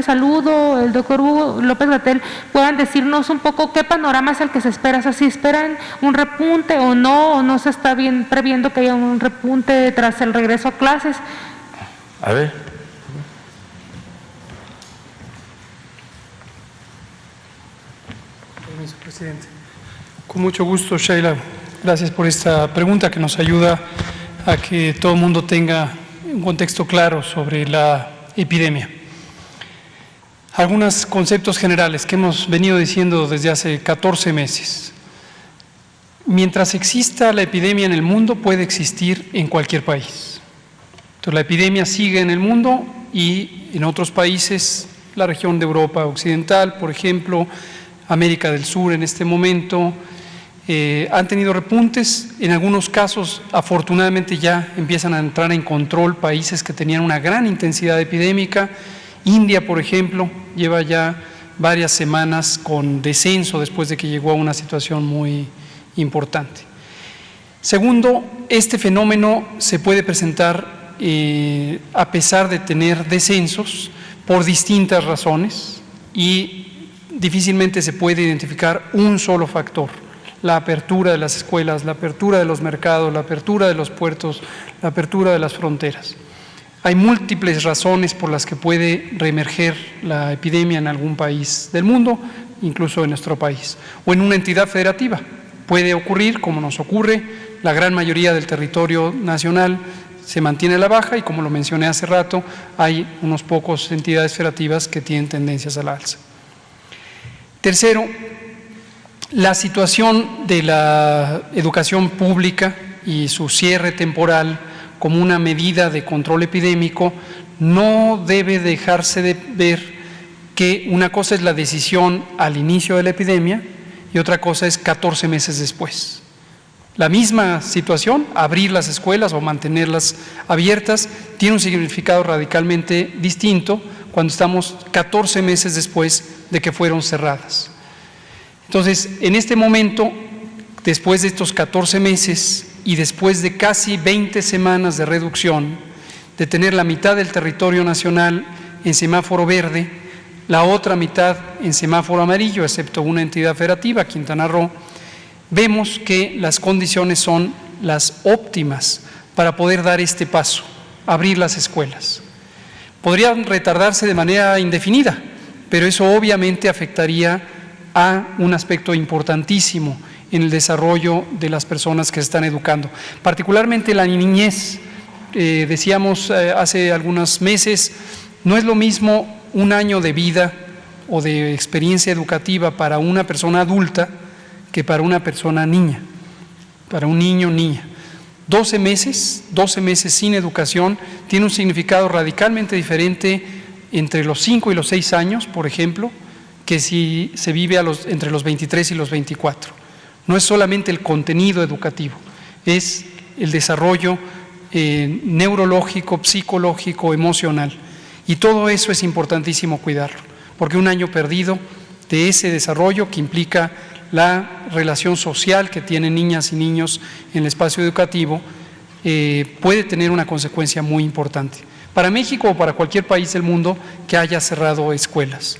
Salud o el doctor Hugo López-Gatell puedan decirnos un poco qué panorama es el que se espera, o sea, si esperan un repunte o no se está bien previendo que haya un repunte tras el regreso a clases. A ver. Permiso, presidente. Con mucho gusto, Sheila. Gracias por esta pregunta que nos ayuda a que todo el mundo tenga un contexto claro sobre la epidemia. Algunos conceptos generales que hemos venido diciendo desde hace 14 meses. Mientras exista la epidemia en el mundo, puede existir en cualquier país. Entonces, la epidemia sigue en el mundo y en otros países, la región de Europa Occidental, por ejemplo, América del Sur en este momento, han tenido repuntes. En algunos casos, afortunadamente, ya empiezan a entrar en control países que tenían una gran intensidad epidémica. India, por ejemplo, lleva ya varias semanas con descenso después de que llegó a una situación muy importante. Segundo, este fenómeno se puede presentar a pesar de tener descensos por distintas razones y difícilmente se puede identificar un solo factor. La apertura de las escuelas, la apertura de los mercados, la apertura de los puertos, la apertura de las fronteras. Hay múltiples razones por las que puede reemerger la epidemia en algún país del mundo, incluso en nuestro país, o en una entidad federativa. Puede ocurrir, como nos ocurre, la gran mayoría del territorio nacional se mantiene a la baja y, como lo mencioné hace rato, hay unos pocos entidades federativas que tienen tendencias a la alza. Tercero, la situación de la educación pública y su cierre temporal como una medida de control epidémico, no debe dejarse de ver que una cosa es la decisión al inicio de la epidemia y otra cosa es 14 meses después. La misma situación, abrir las escuelas o mantenerlas abiertas, tiene un significado radicalmente distinto cuando estamos 14 meses después de que fueron cerradas. Entonces, en este momento, después de estos 14 meses y después de casi 20 semanas de reducción, de tener la mitad del territorio nacional en semáforo verde, la otra mitad en semáforo amarillo, excepto una entidad federativa, Quintana Roo, vemos que las condiciones son las óptimas para poder dar este paso, abrir las escuelas. Podrían retardarse de manera indefinida, pero eso obviamente afectaría a un aspecto importantísimo en el desarrollo de las personas que se están educando, particularmente la niñez. Decíamos hace algunos meses, no es lo mismo un año de vida o de experiencia educativa para una persona adulta que para una persona niña, para un niño o niña. 12 meses sin educación tiene un significado radicalmente diferente entre los 5 y los 6 años, por ejemplo, que si se vive entre los 23 y los 24. No es solamente el contenido educativo, es el desarrollo neurológico, psicológico, emocional. Y todo eso es importantísimo cuidarlo, porque un año perdido de ese desarrollo que implica la relación social que tienen niñas y niños en el espacio educativo puede tener una consecuencia muy importante para México o para cualquier país del mundo que haya cerrado escuelas.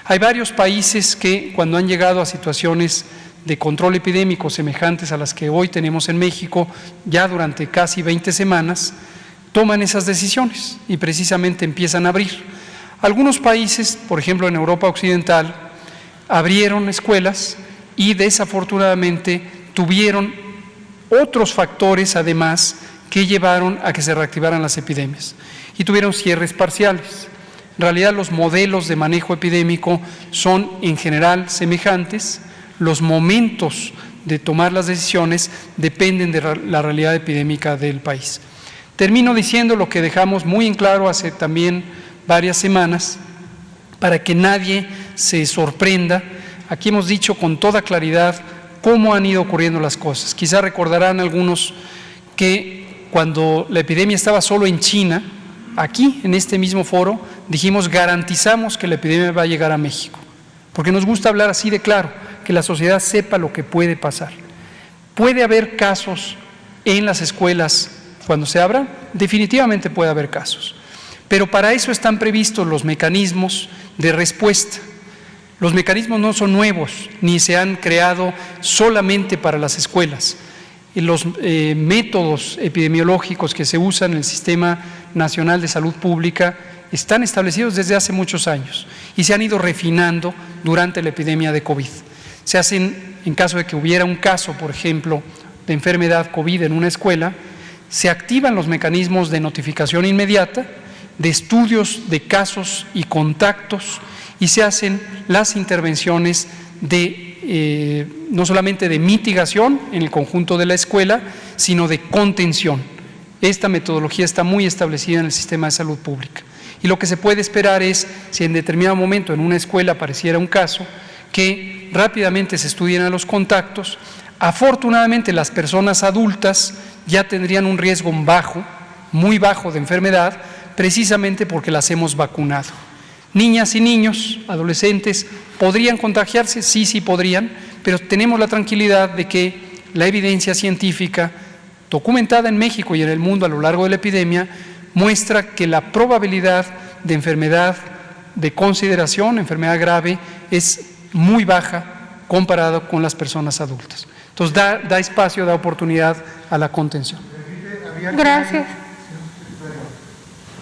Hay varios países que, cuando han llegado a situaciones de control epidémico semejantes a las que hoy tenemos en México, ya durante casi 20 semanas, toman esas decisiones y precisamente empiezan a abrir. Algunos países, por ejemplo en Europa Occidental, abrieron escuelas y desafortunadamente tuvieron otros factores además que llevaron a que se reactivaran las epidemias y tuvieron cierres parciales. En realidad los modelos de manejo epidémico son en general semejantes, los momentos de tomar las decisiones dependen de la realidad epidémica del país. Termino diciendo lo que dejamos muy en claro hace también varias semanas, para que nadie se sorprenda. Aquí hemos dicho con toda claridad cómo han ido ocurriendo las cosas. Quizá recordarán algunos que cuando la epidemia estaba solo en China, aquí en este mismo foro, dijimos garantizamos que la epidemia va a llegar a México, porque nos gusta hablar así de claro, que la sociedad sepa lo que puede pasar. ¿Puede haber casos en las escuelas cuando se abran? Definitivamente puede haber casos, Pero para eso están previstos los mecanismos de respuesta. Los mecanismos no son nuevos, ni se han creado solamente para las escuelas. Los métodos epidemiológicos que se usan en el Sistema Nacional de Salud Pública están establecidos desde hace muchos años y se han ido refinando durante la epidemia de COVID. Se hacen, en caso de que hubiera un caso, por ejemplo, de enfermedad COVID en una escuela, se activan los mecanismos de notificación inmediata, de estudios de casos y contactos, y se hacen las intervenciones de no solamente de mitigación en el conjunto de la escuela, sino de contención. Esta metodología está muy establecida en el sistema de salud pública. Y lo que se puede esperar es, si en determinado momento en una escuela apareciera un caso, que rápidamente se estudien los contactos. Afortunadamente, las personas adultas ya tendrían un riesgo bajo, muy bajo de enfermedad, precisamente porque las hemos vacunado. Niñas y niños, adolescentes, ¿podrían contagiarse? Sí podrían, pero tenemos la tranquilidad de que la evidencia científica documentada en México y en el mundo a lo largo de la epidemia muestra que la probabilidad de enfermedad de consideración, enfermedad grave, es muy baja comparado con las personas adultas. Entonces da espacio, da oportunidad a la contención. Gracias.